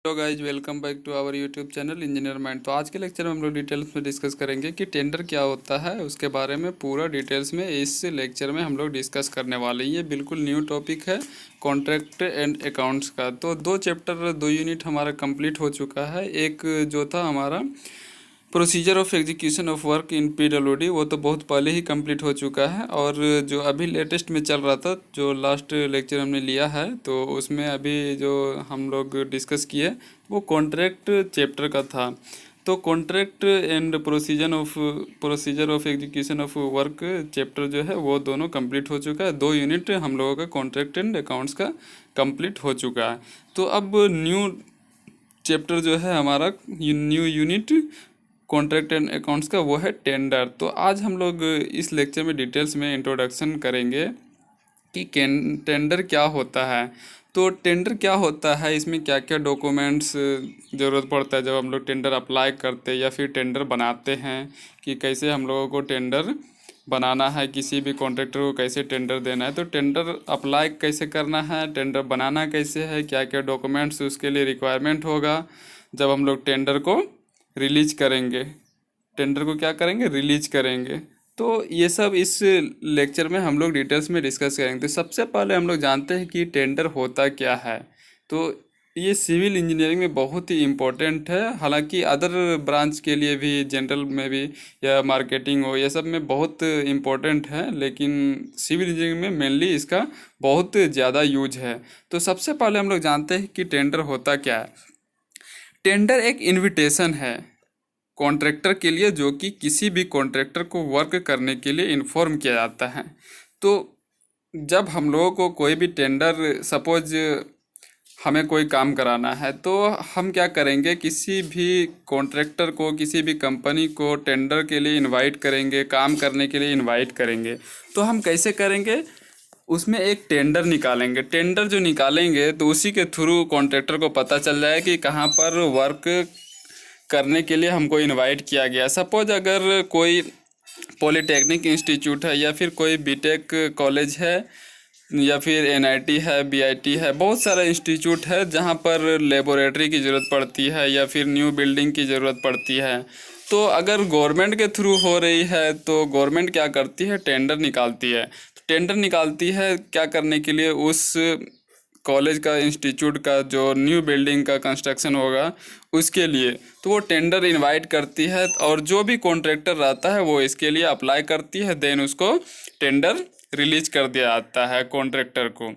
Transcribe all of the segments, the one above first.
Hello guys, welcome back to our YouTube channel engineer mind. तो आज के lecture में हम लोग डिटेल्स में डिस्कस करेंगे कि टेंडर क्या होता है, उसके बारे में पूरा डिटेल्स में इस लेक्चर में हम लोग डिस्कस करने वाले हैं। ये बिल्कुल न्यू टॉपिक है कॉन्ट्रैक्ट एंड अकाउंट्स का। तो दो चैप्टर, दो यूनिट हमारा कंप्लीट हो चुका है। एक जो था हमारा procedure of execution of work in PWD, वो तो बहुत पहले ही कंप्लीट हो चुका है। और जो अभी लेटेस्ट में चल रहा था, जो लास्ट लेक्चर हमने लिया है, तो उसमें अभी जो हम लोग डिस्कस किए वो कॉन्ट्रैक्ट चैप्टर का था। तो contract and procedure of execution of work chapter जो है वो दोनों कंप्लीट हो चुका है। दो यूनिट हम लोगों का कॉन्ट्रैक्ट एंड अकाउंट्स का कंप्लीट हो चुका है। तो अब न्यू चैप्टर जो है हमारा, new unit contract and accounts का, वो है टेंडर। तो आज हम लोग इस लेक्चर में डिटेल्स में इंट्रोडक्शन करेंगे कि टेंडर क्या होता है। तो टेंडर क्या होता है, इसमें क्या क्या डॉक्यूमेंट्स ज़रूरत पड़ता है जब हम लोग टेंडर अप्लाई करते हैं या फिर टेंडर बनाते हैं, कि कैसे हम लोगों को टेंडर बनाना है, किसी भी कॉन्ट्रैक्टर को कैसे टेंडर देना है, तो टेंडर अप्लाई कैसे करना है, टेंडर बनाना कैसे है, क्या क्या डॉक्यूमेंट्स उसके लिए रिक्वायरमेंट होगा जब हम लोग टेंडर को रिलीज करेंगे, टेंडर को क्या करेंगे, रिलीज करेंगे। तो ये सब इस लेक्चर में हम लोग डिटेल्स में डिस्कस करेंगे। तो सबसे पहले हम लोग जानते हैं कि टेंडर होता क्या है। तो ये सिविल इंजीनियरिंग में बहुत ही इम्पोर्टेंट है। हालांकि अदर ब्रांच के लिए भी, जनरल में भी या मार्केटिंग हो, ये सब में बहुत इम्पोर्टेंट है, लेकिन सिविल इंजीनियरिंग में मेनली इसका बहुत ज़्यादा यूज है। तो सबसे पहले हम लोग जानते हैं कि टेंडर होता क्या है। टेंडर एक इनविटेशन है कॉन्ट्रैक्टर के लिए, जो कि किसी भी कॉन्ट्रैक्टर को वर्क करने के लिए इन्फॉर्म किया जाता है। तो जब हम लोगों को कोई भी टेंडर, सपोज हमें कोई काम कराना है, तो हम क्या करेंगे, किसी भी कॉन्ट्रैक्टर को, किसी भी कंपनी को टेंडर के लिए इनवाइट करेंगे, काम करने के लिए इनवाइट करेंगे। तो हम कैसे करेंगे, उसमें एक टेंडर निकालेंगे। टेंडर जो निकालेंगे तो उसी के थ्रू कॉन्ट्रैक्टर को पता चल जाए कि कहाँ पर वर्क करने के लिए हमको इनवाइट किया गया। सपोज अगर कोई पॉलिटेक्निक इंस्टीट्यूट है, या फिर कोई बीटेक कॉलेज है, या फिर एनआईटी है, बीआईटी है, बहुत सारा इंस्टीट्यूट है जहाँ पर लेबोरेटरी की ज़रूरत पड़ती है या फिर न्यू बिल्डिंग की ज़रूरत पड़ती है। तो अगर गवर्नमेंट के थ्रू हो रही है तो गवर्नमेंट क्या करती है, टेंडर निकालती है। तो टेंडर निकालती है क्या करने के लिए, उस कॉलेज का, इंस्टीट्यूट का जो न्यू बिल्डिंग का कंस्ट्रक्शन होगा उसके लिए। तो वो टेंडर इनवाइट करती है, और जो भी कॉन्ट्रैक्टर रहता है वो इसके लिए अप्लाई करती है, देन उसको टेंडर रिलीज कर दिया जाता है कॉन्ट्रैक्टर को।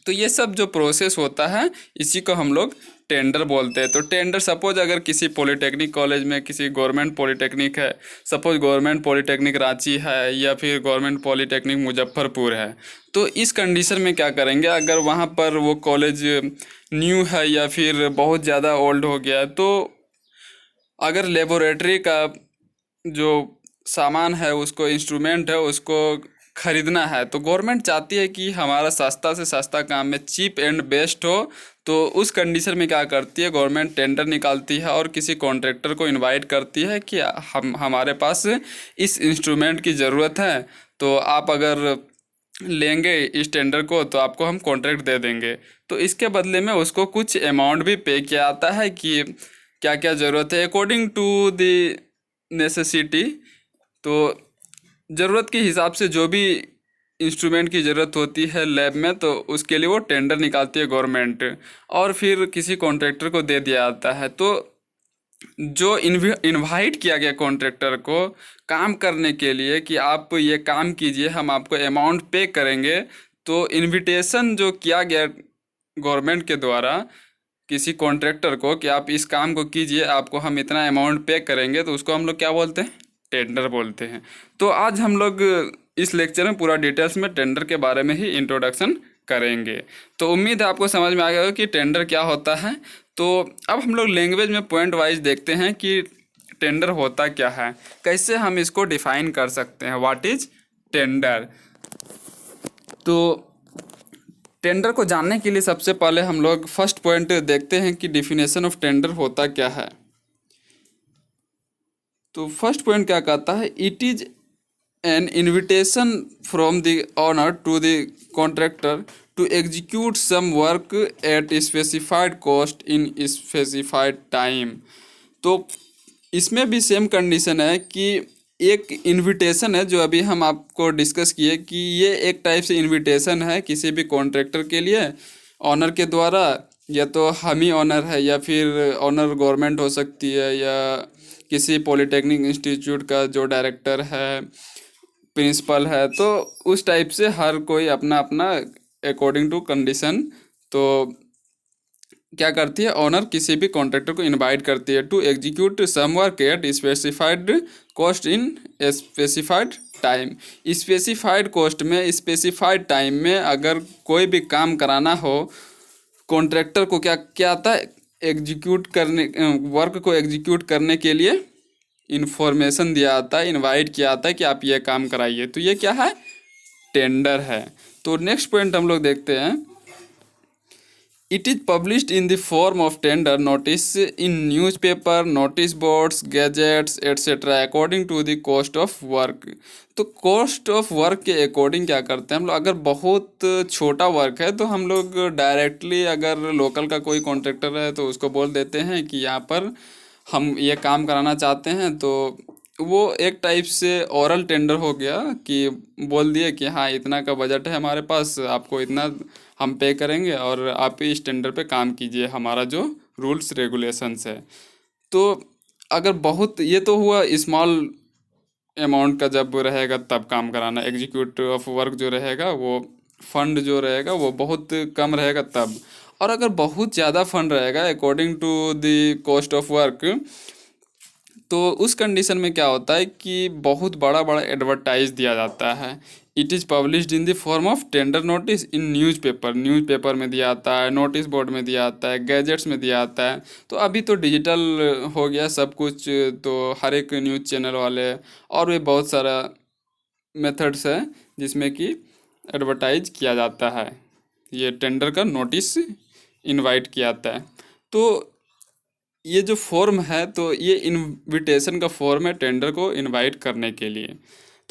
तो ये सब जो प्रोसेस होता है, इसी को हम लोग टेंडर बोलते हैं। तो टेंडर, सपोज अगर किसी पॉलिटेक्निक कॉलेज में, किसी गवर्नमेंट पॉलिटेक्निक है, सपोज गवर्नमेंट पॉलिटेक्निक रांची है या फिर गवर्नमेंट पॉलिटेक्निक मुजफ्फरपुर है, तो इस कंडीशन में क्या करेंगे, अगर वहाँ पर वो कॉलेज न्यू है या फिर बहुत ज़्यादा ओल्ड हो गया है, तो अगर लेबोरेटरी का जो सामान है, उसको, इंस्ट्रूमेंट है, उसको खरीदना है, तो गवर्नमेंट चाहती है कि हमारा सस्ता से सस्ता काम में चीप एंड बेस्ट हो। तो उस कंडीशन में क्या करती है, गवर्नमेंट टेंडर निकालती है और किसी कॉन्ट्रैक्टर को इनवाइट करती है कि हमारे पास इस इंस्ट्रूमेंट की ज़रूरत है, तो आप अगर लेंगे इस टेंडर को तो आपको हम कॉन्ट्रैक्ट दे देंगे। तो इसके बदले में उसको कुछ अमाउंट भी पे किया जाता है कि क्या क्या ज़रूरत है, अकॉर्डिंग टू द नेसेसिटी। तो ज़रूरत के हिसाब से जो भी इंस्ट्रूमेंट की ज़रूरत होती है लैब में, तो उसके लिए वो टेंडर निकालती है गवर्नमेंट, और फिर किसी कॉन्ट्रैक्टर को दे दिया जाता है। तो जो इनवाइट किया गया कॉन्ट्रैक्टर को काम करने के लिए कि आप ये काम कीजिए, हम आपको अमाउंट पे करेंगे, तो इनविटेशन जो किया गया गवर्नमेंट के द्वारा किसी कॉन्ट्रैक्टर को कि आप इस काम को कीजिए, आपको हम इतना अमाउंट पे करेंगे, तो उसको हम लोग क्या बोलते हैं, टेंडर बोलते हैं। तो आज हम लोग इस लेक्चर में पूरा डिटेल्स में टेंडर के बारे में ही इंट्रोडक्शन करेंगे। तो उम्मीद है आपको समझ में आ गया होगा कि टेंडर क्या होता है। तो अब हम लोग लैंग्वेज में पॉइंट वाइज देखते हैं कि टेंडर होता क्या है, कैसे हम इसको डिफाइन कर सकते हैं, व्हाट इज टेंडर। तो टेंडर को जानने के लिए सबसे पहले हम लोग फर्स्ट पॉइंट देखते हैं कि डिफिनेशन ऑफ टेंडर होता क्या है। तो फर्स्ट पॉइंट क्या कहता है, it is an invitation from the owner to the contractor to execute some work at specified cost in specified time. तो इसमें भी सेम कंडीशन है कि एक इनविटेशन है जो अभी हम आपको डिस्कस किए कि ये एक टाइप से इनविटेशन है किसी भी कॉन्ट्रैक्टर के लिए ऑनर के द्वारा, या तो हम ही ऑनर है या फिर ऑनर गवर्नमेंट हो सकती है या किसी पॉलिटेक्निक इंस्टीट्यूट का जो डायरेक्टर है, प्रिंसिपल है, तो उस टाइप से हर कोई अपना अपना अकॉर्डिंग टू कंडीशन तो क्या करती है, ऑनर किसी भी कॉन्ट्रैक्टर को इनवाइट करती है to execute some work at specified cost in specified time. Specified cost में स्पेसिफाइड टाइम में अगर कोई भी काम कराना हो, कॉन्ट्रैक्टर को क्या क्या आता है, एग्जीक्यूट करने वर्क को एग्जीक्यूट करने के लिए इन्फॉर्मेशन दिया आता है, इनवाइट किया आता है कि आप ये काम कराइए। तो ये क्या है, टेंडर है। तो नेक्स्ट पॉइंट हम लोग देखते हैं, it is published in the form of tender notice in newspaper, notice boards, gazettes etcetera according to the cost of work. तो कॉस्ट ऑफ वर्क के अकॉर्डिंग क्या करते हैं हम लोग, अगर बहुत छोटा वर्क है तो हम लोग डायरेक्टली अगर लोकल का कोई कॉन्ट्रैक्टर है तो उसको बोल देते हैं कि यहाँ पर हम ये काम कराना चाहते हैं। तो वो एक टाइप से ओरल टेंडर हो गया कि बोल दिए कि हाँ इतना का बजट है हमारे पास, आपको इतना हम पे करेंगे और आप इस टेंडर पे काम कीजिए, हमारा जो रूल्स रेगुलेशंस है। तो अगर बहुत, ये तो हुआ स्मॉल अमाउंट का जब रहेगा तब काम कराना, एग्जीक्यूट ऑफ वर्क जो रहेगा वो फंड जो रहेगा वो बहुत कम रहेगा तब। और अगर बहुत ज़्यादा फंड रहेगा according to the cost of work, तो उस कंडीशन में क्या होता है कि बहुत बड़ा बड़ा एडवर्टाइज दिया जाता है। It is published in the form of tender notice in newspaper, newspaper में दिया आता है, नोटिस बोर्ड में दिया आता है, गैजेट्स में दिया आता है। तो अभी तो डिजिटल हो गया सब कुछ, तो हर एक न्यूज़ चैनल वाले और भी बहुत सारा मेथड्स है जिसमें कि एडवर्टाइज किया जाता है, ये टेंडर का नोटिस इनवाइट किया जाता है। तो ये जो फॉर्म है तो ये इनविटेशन का फॉर्म है टेंडर को इनवाइट करने के लिए।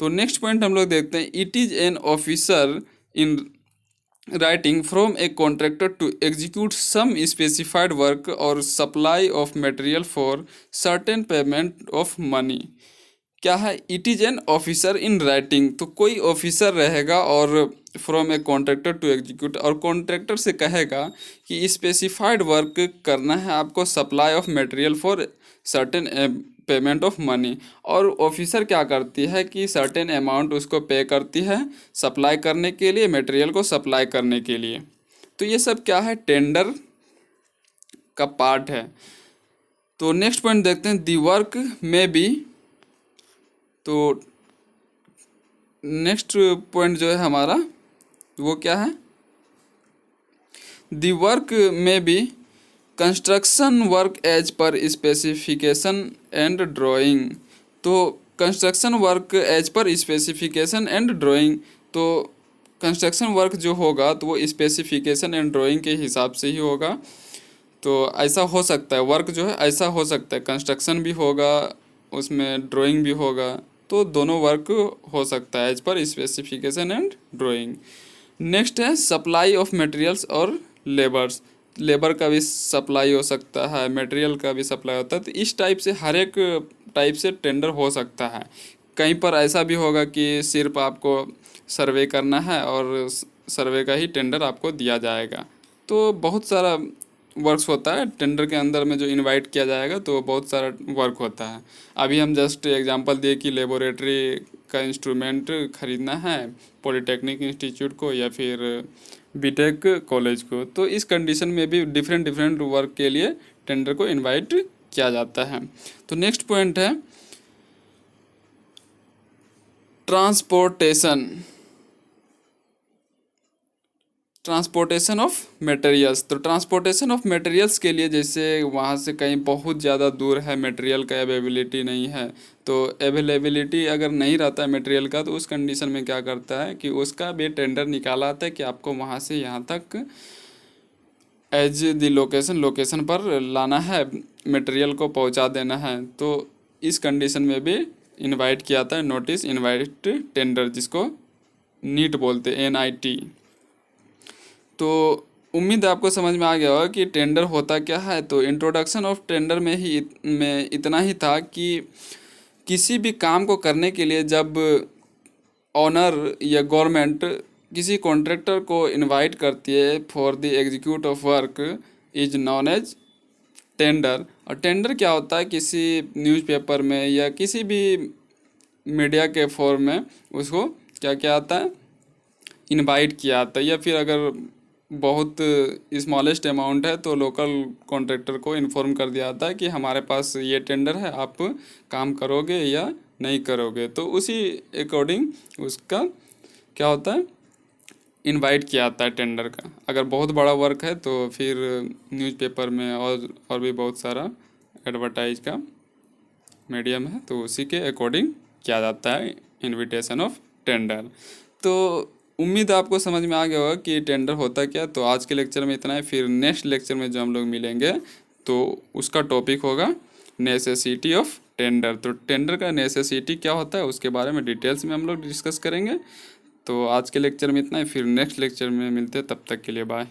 तो नेक्स्ट पॉइंट हम लोग देखते हैं, it is an officer in writing from a contractor to execute some specified work और supply of material for certain payment of money. क्या है, it is an officer in writing, तो कोई ऑफिसर रहेगा और from a contractor to execute, और contractor से कहेगा कि स्पेसिफाइड वर्क करना है आपको, supply of material for certain payment of money. और ऑफिसर क्या करती है कि सर्टेन अमाउंट उसको पे करती है सप्लाई करने के लिए, मटेरियल को सप्लाई करने के लिए। तो ये सब क्या है, टेंडर का पार्ट है। तो नेक्स्ट पॉइंट देखते हैं, दी वर्क में बी। तो नेक्स्ट पॉइंट जो है हमारा वो क्या है, the work may be construction work as per specification and drawing. तो construction work as per specification and drawing, तो कंस्ट्रक्शन वर्क जो होगा तो वो स्पेसिफिकेशन एंड ड्राइंग के हिसाब से ही होगा। तो ऐसा हो सकता है, वर्क जो है ऐसा हो सकता है, कंस्ट्रक्शन भी होगा उसमें ड्राइंग भी होगा, तो दोनों वर्क हो सकता है as per specification and drawing. Next है सप्लाई ऑफ मटेरियल्स और लेबर्स, लेबर का भी सप्लाई हो सकता है, मटेरियल का भी सप्लाई होता है। तो इस टाइप से हर एक टाइप से टेंडर हो सकता है। कहीं पर ऐसा भी होगा कि सिर्फ आपको सर्वे करना है और सर्वे का ही टेंडर आपको दिया जाएगा। तो बहुत सारा वर्क्स होता है टेंडर के अंदर में जो इनवाइट किया जाएगा, तो बहुत सारा वर्क होता है। अभी हम जस्ट एग्जांपल दिए कि लेबोरेटरी का इंस्ट्रूमेंट खरीदना है पॉलिटेक्निक इंस्टीट्यूट को या फिर बीटेक कॉलेज को, तो इस कंडीशन में भी डिफरेंट डिफरेंट वर्क के लिए टेंडर को इनवाइट किया जाता है। तो नेक्स्ट पॉइंट है ट्रांसपोर्टेशन, ट्रांसपोर्टेशन ऑफ मटेरियल्स। तो ट्रांसपोर्टेशन ऑफ मटेरियल्स के लिए, जैसे वहाँ से कहीं बहुत ज़्यादा दूर है, मटेरियल का अवेलेबिलिटी नहीं है, तो अवेलेबिलिटी अगर नहीं रहता है मटेरियल का, तो उस कंडीशन में क्या करता है कि उसका भी टेंडर निकाला आता है कि आपको वहाँ से यहाँ तक एज द लोकेशन पर लाना है, मटेरियल को पहुँचा देना है। तो इस कंडीशन में भी इनवाइट किया जाता है नोटिस इनवाइट टेंडर, जिसको नीट बोलते हैं, NIT। तो उम्मीद है आपको समझ में आ गया होगा कि टेंडर होता क्या है। तो इंट्रोडक्शन ऑफ टेंडर में इतना ही था कि किसी भी काम को करने के लिए जब ऑनर या गवर्नमेंट किसी कॉन्ट्रैक्टर को इनवाइट करती है for the execute of work is known as tender. और टेंडर क्या होता है, किसी न्यूज़पेपर में या किसी भी मीडिया के फॉर्म में उसको क्या क्या आता है, इनवाइट किया जाता है। या फिर अगर बहुत स्मॉलेस्ट अमाउंट है तो लोकल कॉन्ट्रैक्टर को इन्फॉर्म कर दिया जाता है कि हमारे पास ये टेंडर है, आप काम करोगे या नहीं करोगे। तो उसी अकॉर्डिंग उसका क्या होता है, इनवाइट किया जाता है टेंडर का। अगर बहुत बड़ा वर्क है तो फिर न्यूज़पेपर में और भी बहुत सारा एडवर्टाइज का मीडियम है, तो उसी के अकॉर्डिंग किया जाता है इनविटेशन ऑफ टेंडर। तो उम्मीद है आपको समझ में आ गया होगा कि टेंडर होता क्या। तो आज के लेक्चर में इतना है, फिर नेक्स्ट लेक्चर में जो हम लोग मिलेंगे तो उसका टॉपिक होगा नेसेसिटी ऑफ टेंडर। तो टेंडर का नेसेसिटी क्या होता है उसके बारे में डिटेल्स में हम लोग डिस्कस करेंगे। तो आज के लेक्चर में इतना है, फिर नेक्स्ट लेक्चर में मिलते हैं, तब तक के लिए बाय।